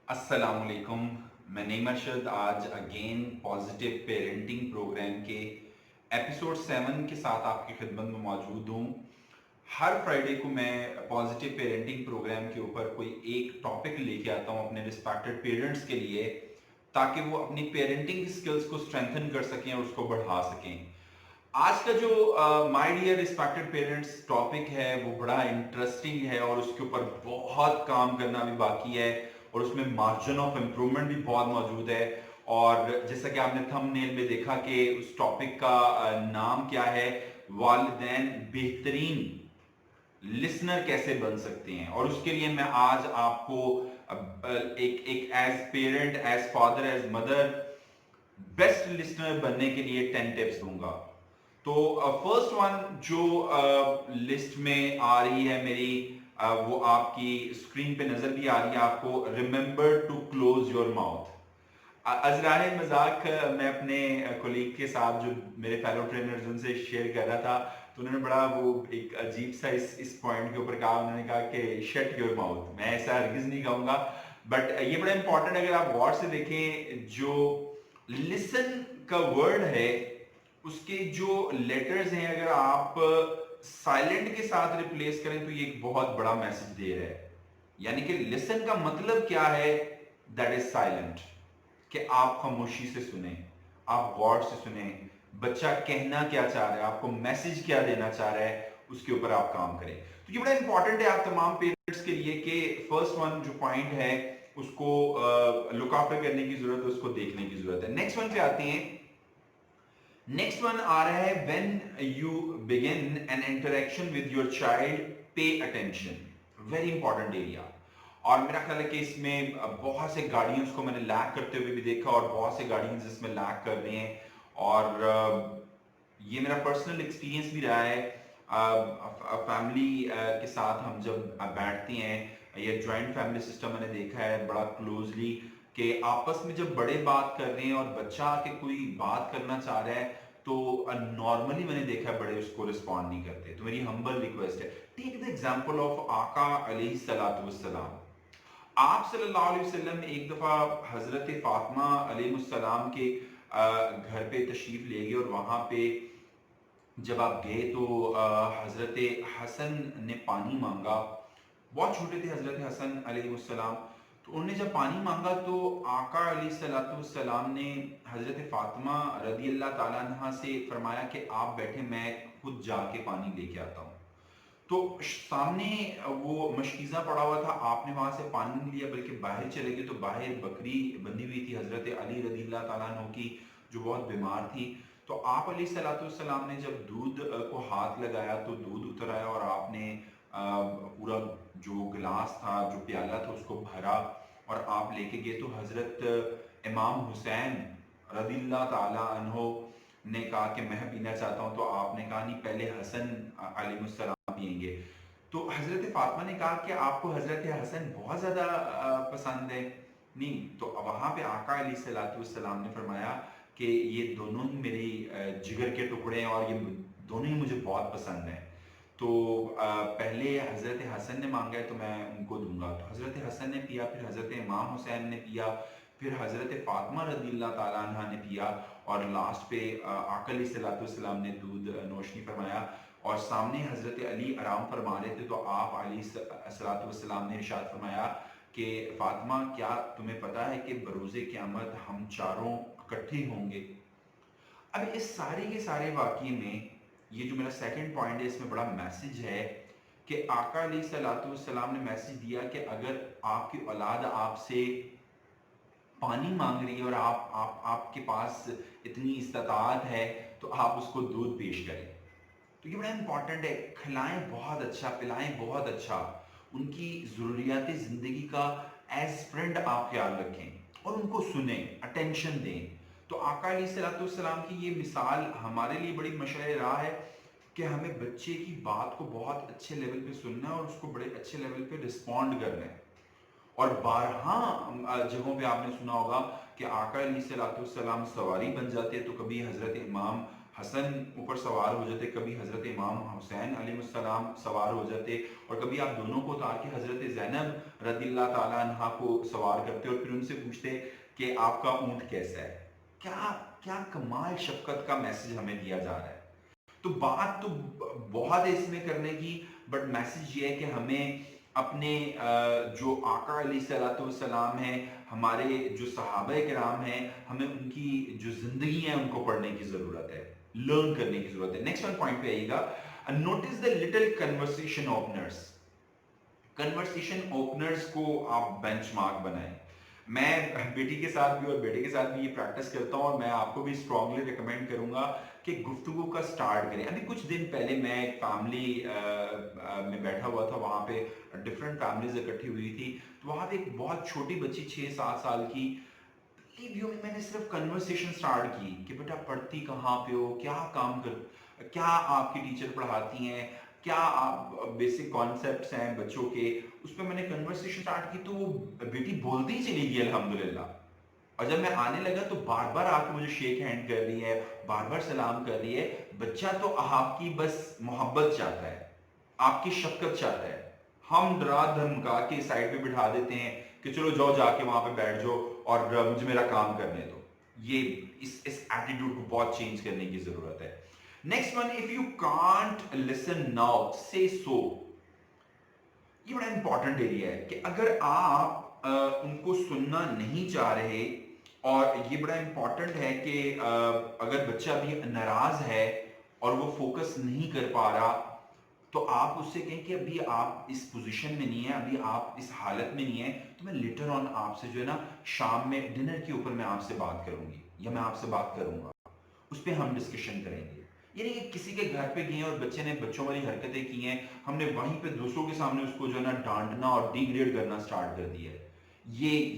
अस्सलाम वालेकुम। मैं नईम अरशद आज अगेन पॉजिटिव पेरेंटिंग प्रोग्राम के एपिसोड 7 के साथ आपकी खिदमत में मौजूद हूँ। हर फ्राइडे को मैं पॉजिटिव पेरेंटिंग प्रोग्राम के ऊपर कोई एक टॉपिक लेके आता हूँ अपने रिस्पेक्टेड पेरेंट्स के लिए, ताकि वो अपनी पेरेंटिंग स्किल्स को स्ट्रेंथन कर सकें और उसको बढ़ा सकें। आज का जो my dear respected parents topic है वो बड़ा इंटरेस्टिंग है और उसके ऊपर बहुत काम करना भी बाकी है और उसमें मार्जिन ऑफ इम्प्रूवमेंट भी बहुत मौजूद है। और जैसा कि आपने थंबनेल में देखा कि उस टॉपिक का नाम क्या है, वालिदैन बेहतरीन लिसनर कैसे बन सकते हैं। और उसके लिए मैं आज आपको एक as parent, as father, as mother best listener बनने के लिए 10 टिप्स दूंगा। तो फर्स्ट वन जो लिस्ट में आ रही है मेरी, वो आपकी स्क्रीन पे नजर भी आ रही है आपको। Remember to close your mouth. अजरार मजाक मैं अपने कोलीग के साथ जो मेरे फेलो ट्रेनर्स उनसे शेयर कर रहा था, तो उन्होंने बड़ा वो एक अजीब सा इस पॉइंट के ऊपर कहा। उन्होंने कहा कि शट योर माउथ। मैं ऐसा हरगिज नहीं कहूंगा, बट ये बड़ा इंपॉर्टेंट। अगर आप गौर से देखें, जो लिसन का वर्ड है उसके जो लेटर्स हैं, अगर आप साइलेंट के साथ रिप्लेस करें तो ये एक बहुत बड़ा मैसेज दे रहा है। यानी कि लिसन का मतलब क्या है? That is silent. कि आप खामोशी से सुने, आप गौर से सुने, बच्चा कहना क्या चाह रहा है, आपको मैसेज क्या देना चाह रहा है, उसके ऊपर आप काम करें। तो ये बड़ा इंपॉर्टेंट है आप तमाम पेरेंट्स के लिए कि फर्स्ट वन जो पॉइंट है उसको लुक आफ्टर करने की जरूरत है, उसको देखने की जरूरत है। नेक्स्ट वन पे आते हैं। नेक्स्ट वन आ रहा है, when you begin N interaction with your child pay attention. Very important area. और मेरा ख्याल है कि इसमें बहुत से गार्डियंस को मैंने लैक करते हुए भी देखा और बहुत से गार्डियंस इसमें लैक कर रहे हैं। और ये मेरा पर्सनल एक्सपीरियंस भी रहा है। फैमिली के साथ हम जब बैठते हैं, ये जॉइंट फैमिली सिस्टम मैंने देखा है बड़ा क्लोजली, कि आपस में जब बड़े बात कर रहे हैं और बच्चा आके कोई बात करना चाह रहा है, तो नॉर्मली मैंने देखा है बड़े उसको रिस्पॉन्ड नहीं करते। तो मेरी हम्बल रिक्वेस्ट है, टेक द एग्जांपल ऑफ आका अलैहिस्सलातु वस्सलाम। आप सल्लल्लाहु अलैहि वसल्लम एक दफा हजरत फातिमा अलैहिस्सलाम के घर पे तशरीफ ले गए, और वहां पे जब आप गए तो हजरत हसन ने पानी मांगा। बहुत छोटे थे हजरत हसन अलैहिस्सलाम। तो उन्होंने जब पानी मांगा तो आका अलैहिस्सलाम ने हजरत फातिमा रदी अल्लाह ताला अन्हा से फरमाया कि आप बैठे, मैं खुद जाके पानी लेके आता हूँ। तो सामने वो मशकीज़ा पड़ा हुआ था, आपने वहां से पानी नहीं लिया बल्कि बाहर चले गए। तो बाहर बकरी बंधी हुई थी हजरत अली रदी अल्लाह ताला अन्हु की, जो बहुत बीमार थी। तो आप अलैहिस्सलाम ने जब दूध को हाथ लगाया तो दूध उतर आया, और आपने पूरा जो गिलास था, जो प्याला था, उसको भरा और आप लेके गए। तो हजरत इमाम हुसैन रदिल्ला ताला अन्हो ने कहा कि मैं पीना चाहता हूं। तो आपने कहा नहीं, पहले हसन अलैहिस्सलाम पिएंगे। तो हजरत फातिमा ने कहा कि आपको हजरत हसन बहुत ज्यादा पसंद है। नहीं, तो वहां पे आका अलैहिस्सलाम ने फरमाया कि ये दोनों ही मेरी जिगर के टुकड़े हैं और ये दोनों ही मुझे बहुत पसंद हैं। तो पहले हजरत हसन ने मांगा है तो मैं उनको दूंगा। तो हजरत हसन ने पिया, फिर हजरत इमाम हुसैन ने पिया, फिर हजरत फातिमा रज़ियल्लाहु ताला अन्हा ने पिया, और लास्ट पे आका अलैहिस्सलाम ने दूध नोशनी फरमाया। और सामने हजरत अली आराम फरमा रहे थे, तो आप अलैहिस्सलाम ने इरशाद फरमाया कि फातिमा, क्या तुम्हें पता है कि बरोज़े क़यामत हम चारों इकट्ठे होंगे। अब इस सारे के सारे वाक़ये में ये जो मेरा सेकंड पॉइंट है, इसमें बड़ा मैसेज है कि आका अलैहिस्सलाम ने मैसेज दिया कि अगर आपकी औलाद आपसे पानी मांग रही है और आपके पास इतनी इस्तात है, तो आप उसको दूध पेश करें। तो ये बड़ा इंपॉर्टेंट है। खिलाएं बहुत अच्छा, पिलाएं बहुत अच्छा, उनकी ज़रूरियात ज़िंदगी का एज फ्रेंड आप ख्याल रखें और उनको सुने, अटेंशन दें। तो आका अलैहिस्सलाम की ये मिसाल हमारे लिए बड़ी मशअल राह है कि हमें बच्चे की बात को बहुत अच्छे लेवल पे सुनना है और उसको बड़े अच्छे लेवल पे रिस्पॉन्ड करना है। और बारहा जगहों पे आपने सुना होगा कि आका अलैहिस्सलाम सवारी बन जाते हैं, तो कभी हजरत इमाम हसन ऊपर सवार हो जाते, कभी हज़रत इमाम हुसैन अलैहिस्सलाम सवार हो जाते, और कभी आप दोनों को उतार के हज़रत ज़ैनब रज़ियल्लाहु ताला अन्हा को सवार करते और फिर उनसे पूछते कि आपका ऊँट कैसा है। क्या क्या कमाल शफ़क़त का मैसेज हमें दिया जा रहा है। तो बात तो बहुत है इसमें करने की, बट मैसेज ये है कि हमें अपने जो आका अलैहिस्सलाम हैं, हमारे जो सहाबा किराम हैं, हमें उनकी जो ज़िंदगी है उनको पढ़ने की ज़रूरत है, लर्न करने की ज़रूरत है। नेक्स्ट वन पॉइंट पे आइएगा, notice the little conversation openers. Conversation openers को आप बेंचमार्क बनाएं। मैं बेटी के साथ भी और बेटे के साथ भी ये प्रैक्टिस करता हूँ, और मैं आपको भी स्ट्रांगली रिकमेंड करूंगा कि गुफ्तगू का स्टार्ट करें। अभी कुछ दिन पहले मैं एक फैमिली में बैठा हुआ था, वहाँ पे डिफरेंट फैमिलीज इकट्ठी हुई थी, तो वहाँ पे एक बहुत छोटी बच्ची 6-7 साल की, मैंने सिर्फ कन्वर्सेशन स्टार्ट की कि बेटा पढ़ती कहाँ पे हो, क्या काम कर, क्या आपकी टीचर पढ़ाती हैं, क्या आप बेसिक कॉन्सेप्ट्स हैं बच्चों के, उस पर मैंने कन्वर्सेशन स्टार्ट की, तो वो बेटी बोलती ही चली गई अल्हम्दुलिल्लाह। और जब मैं आने लगा तो बार बार आके मुझे शेक हैंड कर रही है, बार बार सलाम कर रही है। बच्चा तो आपकी बस मोहब्बत चाहता है, आपकी शफकत चाहता है। हम डरा धमका के साइड पे बिठा देते हैं कि चलो जाओ जाके वहां पे बैठ जाओ और मुझे मेरा काम करने दो। ये इस एटीट्यूड को बहुत चेंज करने की जरूरत है। Next one, if you can't listen now से सो। ये बड़ा इंपॉर्टेंट एरिया है कि अगर आप उनको सुनना नहीं चाह रहे, और ये बड़ा इंपॉर्टेंट है कि अगर बच्चा अभी नाराज है और वो फोकस नहीं कर पा रहा, तो आप उससे कहें कि अभी आप इस पोजीशन में नहीं है, अभी आप इस हालत में नहीं है, तो मैं लेटर ऑन आपसे जो है ना शाम में डिनर के ऊपर मैं आपसे बात करूंगी, या मैं आपसे बात करूंगा, उस पर हम डिस्कशन करेंगे। ये नहीं कि किसी के घर पे गए और बच्चे ने बच्चों वाली हरकतें की हैं, हमने वहीं पे दूसरों के सामने उसको जो है ना डांटना और डिग्रेड करना स्टार्ट कर दिया है।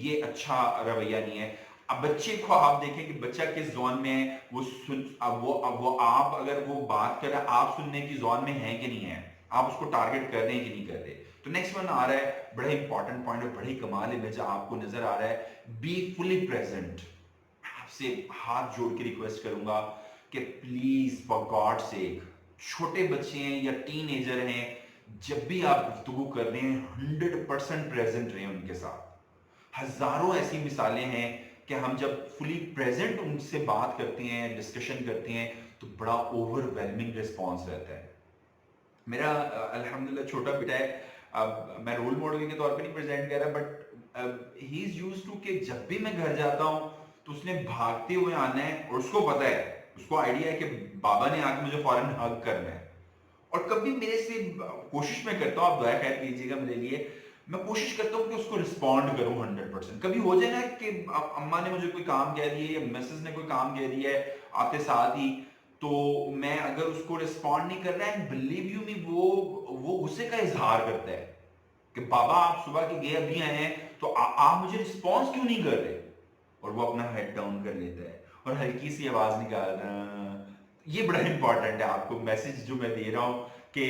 ये अच्छा रवैया नहीं है। अब बच्चे को आप देखें कि बच्चा किस जोन में है, वो सुन, अब वो आप अगर वो बात कर रहा है, आप सुनने की जोन में है कि नहीं है, आप उसको टारगेट कर रहे हैं कि नहीं कर रहे। तो नेक्स्ट वन आ रहा है, बड़ा इंपॉर्टेंट पॉइंट और बड़ी कमाल इमेज आपको नजर आ रहा है, बी फुली प्रेजेंट। आपसे हाथ जोड़ के रिक्वेस्ट करूंगा कि प्लीज फॉर गॉड सेक, छोटे बच्चे हैं या टीनेजर हैं, जब भी आप गुफ्तगू कर रहे हैं 100% प्रेजेंट रहें उनके साथ। हजारों ऐसी मिसालें हैं कि हम जब फुली प्रेजेंट उनसे बात करते हैं, डिस्कशन करते हैं, तो बड़ा ओवरवेलमिंग रिस्पॉन्स रहता है। मेरा अल्हम्दुलिल्लाह छोटा बेटा है, अब मैं रोल मॉडल के तौर पे नहीं प्रेजेंट कर रहा, but he is used to कि जब भी मैं घर जाता हूं तो उसने भागते हुए आना है, और उसको पता है, उसको आइडिया है कि बाबा ने आके मुझे फौरन हग करना है। और कभी मेरे से कोशिश में करता हूँ, आप दुआ खैर कीजिएगा मेरे लिए, मैं कोशिश करता हूँ कि उसको रिस्पॉन्ड करूँ 100%। कभी हो जाए ना कि अम्मा ने मुझे कोई काम कह दिया या मिसेस ने कोई काम कह दिया है आते साथ ही, तो मैं अगर उसको रिस्पॉन्ड नहीं कर रहा है, बिलीव यू मी, वो गुस्से का इजहार करता है कि बाबा आप सुबह के गए अभी आए हैं, तो आप मुझे रिस्पॉन्स क्यों नहीं कर रहे। और वो अपना हेड डाउन कर लेता है और हल्की सी आवाज निकालता है। ये बड़ा इंपॉर्टेंट है, आपको मैसेज जो मैं दे रहा हूँ कि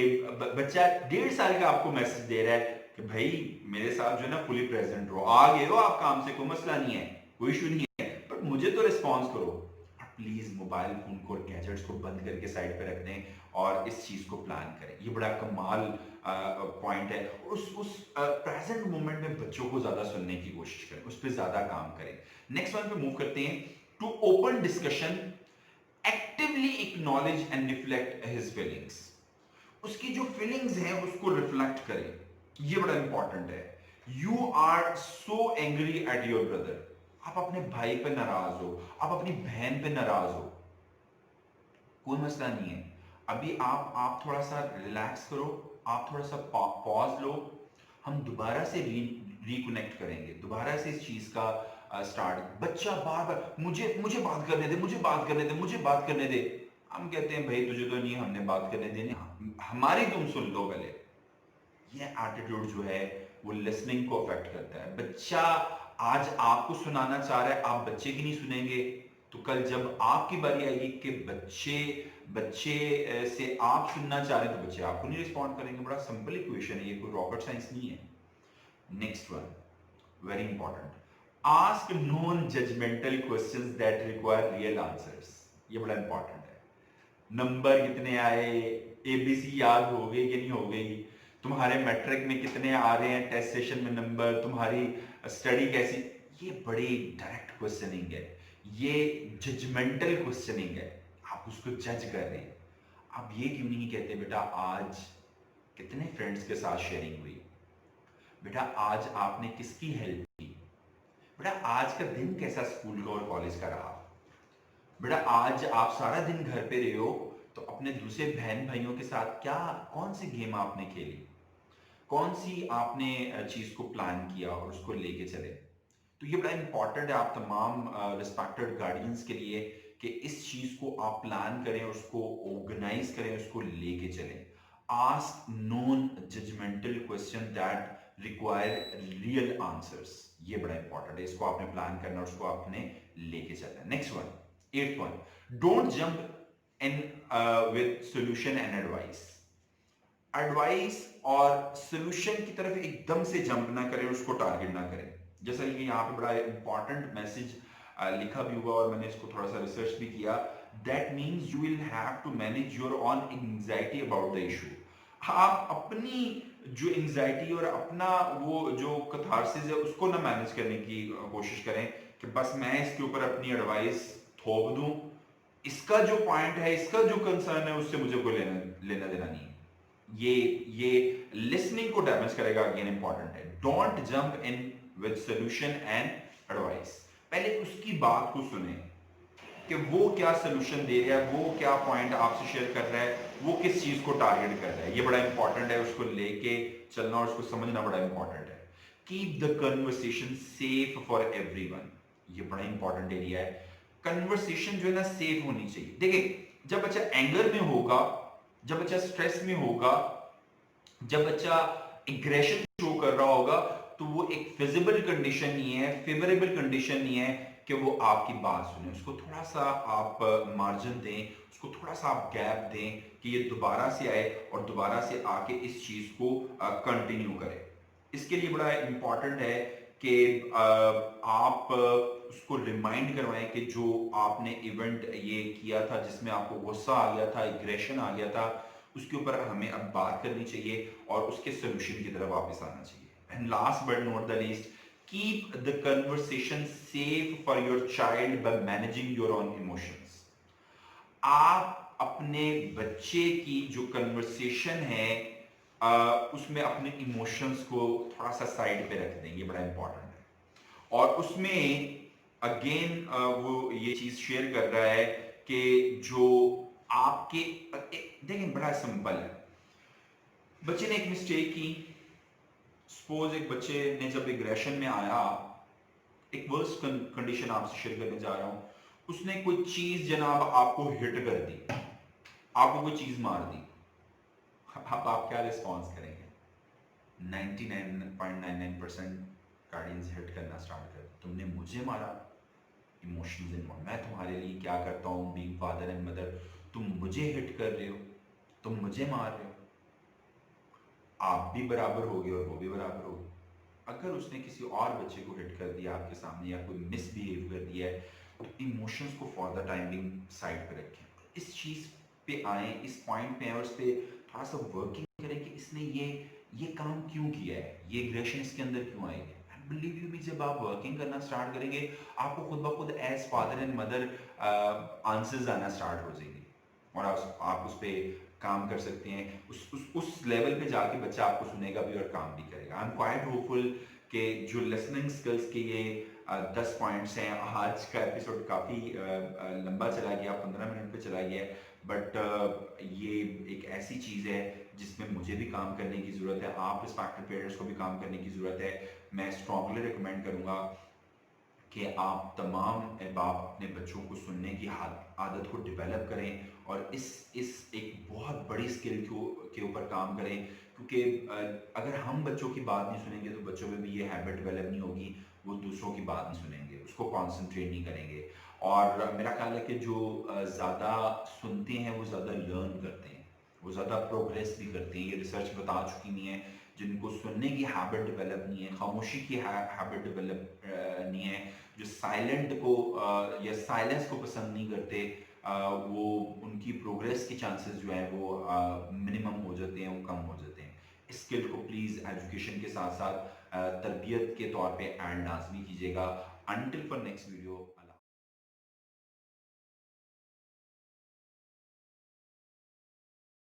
बच्चा 1.5 साल का आपको मैसेज दे रहा है कि भाई मेरे साथ जो है ना फुली प्रेजेंट रहो, आ गए हो आप काम से, कोई मसला नहीं है, कोई इशू नहीं है, बट मुझे तो रिस्पॉन्स करो। प्लीज मोबाइल फोन को और गैजेट्स को बंद करके साइड पे रख दें और इस चीज को प्लान करें। ये बड़ा कमाल पॉइंट है। उस प्रेजेंट मोमेंट में बच्चों को ज्यादा सुनने की कोशिश करें, उस पर ज्यादा काम करें। नेक्स्ट वन पे मूव करते हैं, to open discussion actively acknowledge and reflect his feelings. उसकी जो फीलिंग्स हैं उसको रिफ्लेक्ट करें, ये बड़ा इंपॉर्टेंट है। You are so angry at your brother, आप अपने भाई पे नाराज हो, आप अपनी बहन पे नाराज हो, कोई मसला नहीं है, अभी आप थोड़ा सा रिलैक्स करो, आप थोड़ा सा पॉज लो, हम दोबारा से रिकनेक्ट करेंगे, दोबारा से इस चीज का स्टार्ट। बच्चा बार बार मुझे मुझे बात करने दे, मुझे बात करने दे, मुझे बात करने दे। हम कहते हैं भाई तुझे तो नहीं हमने बात करने देनी, हमारी तुम सुन लो पहले। ये एटीट्यूड जो है वो लिसनिंग को अफेक्ट करता है। बच्चा आज आपको सुनाना चाह रहा है, आप बच्चे की नहीं सुनेंगे, तो कल जब आपकी बारी आएगी कि बच्चे बच्चे से आप सुनना चाह रहे हैं, तो बच्चे आपको नहीं रिस्पॉन्ड करेंगे। बड़ा सिंपल इक्वेशन है, ये कोई रॉकेट साइंस नहीं है। Next one very important, ask non judgmental questions that require real answers. ये बड़ा इंपॉर्टेंट है। नंबर कितने आए, एबीसी याद हो गई कि नहीं हो गई, तुम्हारे मैट्रिक में कितने आ रहे हैं टेस्ट सेशन में नंबर, तुम्हारी स्टडी कैसी। ये बड़ी डायरेक्ट क्वेश्चनिंग है, ये जजमेंटल क्वेश्चनिंग है, आप उसको जज कर रहे हैं। आप ये क्यों नहीं कहते बेटा आज कितने फ्रेंड्स के साथ शेयरिंग हुई, बेटा आज आपने किसकी हेल्प की, बेटा आज का दिन कैसा स्कूल का और कॉलेज का रहा, बेटा आज आप सारा दिन घर पे रहे हो तो अपने दूसरे बहन भाइयों के साथ क्या कौन सी गेम आपने खेली, कौन सी आपने चीज को प्लान किया और उसको लेके चले। तो ये बड़ा इंपॉर्टेंट है आप तमाम रिस्पेक्टेड गार्डियंस के लिए कि इस चीज को आप प्लान करें, उसको ऑर्गेनाइज करें, उसको लेके चलें। Ask non judgmental question that require real answers, ये बड़ा इंपॉर्टेंट है, इसको आपने प्लान करना, उसको आपने लेके चलना। Next one, eighth one, don't jump in with solution and advice. Advice और सॉल्यूशन की तरफ एकदम से जंप ना करें, उसको टारगेट ना करें। जैसा कि यहाँ पे बड़ा इंपॉर्टेंट मैसेज लिखा भी हुआ और मैंने इसको थोड़ा सा रिसर्च भी किया, that means you will have to manage your own anxiety about the issue. आप अपनी जो एंजाइटी और अपना वो जो कथारसिस है उसको ना मैनेज करने की कोशिश करें कि बस मैं इसके ऊपर अपनी एडवाइस थोप दूं, इसका जो पॉइंट है, इसका जो कंसर्न है उससे मुझे कोई लेना देना नहीं है। ये लिसनिंग को डैमेज करेगा, अगेन इंपॉर्टेंट है। Don't jump in with solution and advice, पहले उसकी बात को सुने कि वो क्या सॉल्यूशन दे रहा है, वो क्या पॉइंट आपसे शेयर कर रहा है, वो किस चीज को टारगेट कर रहा है, ये बड़ा इंपॉर्टेंट है, उसको लेके चलना और उसको समझना बड़ा इंपॉर्टेंट है। Keep the conversation safe for everyone, ये बड़ा इंपॉर्टेंट एरिया है। कन्वर्सेशन जो है ना सेफ होनी चाहिए। देखिए जब बच्चा एंगर में होगा, जब बच्चा स्ट्रेस में होगा, जब बच्चा एग्रेशन शो कर रहा होगा, तो वो एक फिजिबल कंडीशन नहीं है, फेवरेबल कंडीशन नहीं है कि वो आपकी बात सुने। उसको थोड़ा सा आप मार्जिन दें, उसको थोड़ा सा आप गैप दें कि ये दोबारा से आए और दोबारा से आके इस चीज को कंटिन्यू करे। इसके लिए बड़ा इंपॉर्टेंट है कि आप उसको रिमाइंड करवाएं कि जो आपने इवेंट ये किया था जिसमें आपको गुस्सा आ गया था, एग्रेशन आ गया था, उसके ऊपर हमें अब बात करनी चाहिए और उसके सोल्यूशन की तरफ वापस आना चाहिए। And last but not the least, keep the conversation safe for your child by managing your own emotions. आप अपने बच्चे की जो कन्वर्सेशन है उसमें अपने इमोशंस को थोड़ा सा साइड पे रख दें, ये बड़ा इंपॉर्टेंट है। और उसमें अगेन वो ये चीज शेयर कर रहा है कि जो आपके देखिए बड़ा सिंपल है, बच्चे ने एक मिस्टेक की, सपोज एक बच्चे ने जब एग्रेशन में आया, एक वर्स्ट कंडीशन आपसे शेयर करने जा रहा हूं, उसने कोई चीज जनाब आपको हिट कर दी, आपको कोई चीज मार दी, अब आप क्या रिस्पॉन्स करेंगे? 99.99% गार्डियंस हिट करना स्टार्ट कर, तुमने मुझे मारा, इमोशंस इन्वॉल्व, मैं तुम्हारे लिए क्या करता हूँ बीइंग फादर एंड मदर, तुम मुझे हिट कर रहे हो, तुम मुझे मार रहे हो, आप भी बराबर होगे और वो भी बराबर होगी। अगर उसने किसी और बच्चे को हिट कर दिया आपके सामने या कोई मिसबिहेव कर दिया है, तो इमोशंस को for the time being side पे रखें, इस चीज पे आए, इस पॉइंट पे आए और इस पे थोड़ा सा वर्किंग करें कि इसने ये काम क्यों किया है, ये एग्रेशन इसके अंदर क्यों आई है। बिलीव यू मी, जब आप वर्किंग करना स्टार्ट करेंगे, आपको खुद ब खुद as father and mother answers आना स्टार्ट हो जाएंगे और आप उस पर काम कर सकते हैं। उस लेवल पे जाके बच्चा आपको सुनेगा भी और काम भी करेगा। आई एम क्वाइट होपफुल कि जो लिसनिंग स्किल्स के ये 10 पॉइंट्स हैं, आज का एपिसोड काफ़ी लंबा चला गया, 15 मिनट पे चला गया, बट ये एक ऐसी चीज़ है जिसमें मुझे भी काम करने की ज़रूरत है, आप रिस्पेक्टेड पेरेंट्स को भी काम करने की ज़रूरत है। मैं स्ट्रांगली रिकमेंड करूँगा कि आप तमाम बाप अपने बच्चों को सुनने की आदत को डेवलप करें और इस एक बहुत बड़ी स्किल के ऊपर काम करें, क्योंकि अगर हम बच्चों की बात नहीं सुनेंगे तो बच्चों में भी ये हैबिट डेवलप नहीं होगी, वो दूसरों की बात नहीं सुनेंगे, उसको कॉन्सेंट्रेट नहीं करेंगे। और मेरा ख्याल है कि जो ज़्यादा सुनते हैं वो ज़्यादा लर्न करते हैं, वो ज़्यादा प्रोग्रेस भी करते हैं, ये रिसर्च बता चुकी नहीं है। जिनको सुनने की हैबिट डेवलप नहीं है, खामोशी की हैबिट डेवलप नहीं है, जो साइलेंट को या साइलेंस को पसंद नहीं करते, وہ ان کی پروگریس کے چانسز جو ہیں وہ منیمم ہو جاتے ہیں، وہ کم ہو جاتے ہیں۔ اس اسکل کو پلیز ایجوکیشن کے ساتھ ساتھ تربیت کے طور پہ ایڈ لازمی کیجیے گا۔ Until for next video.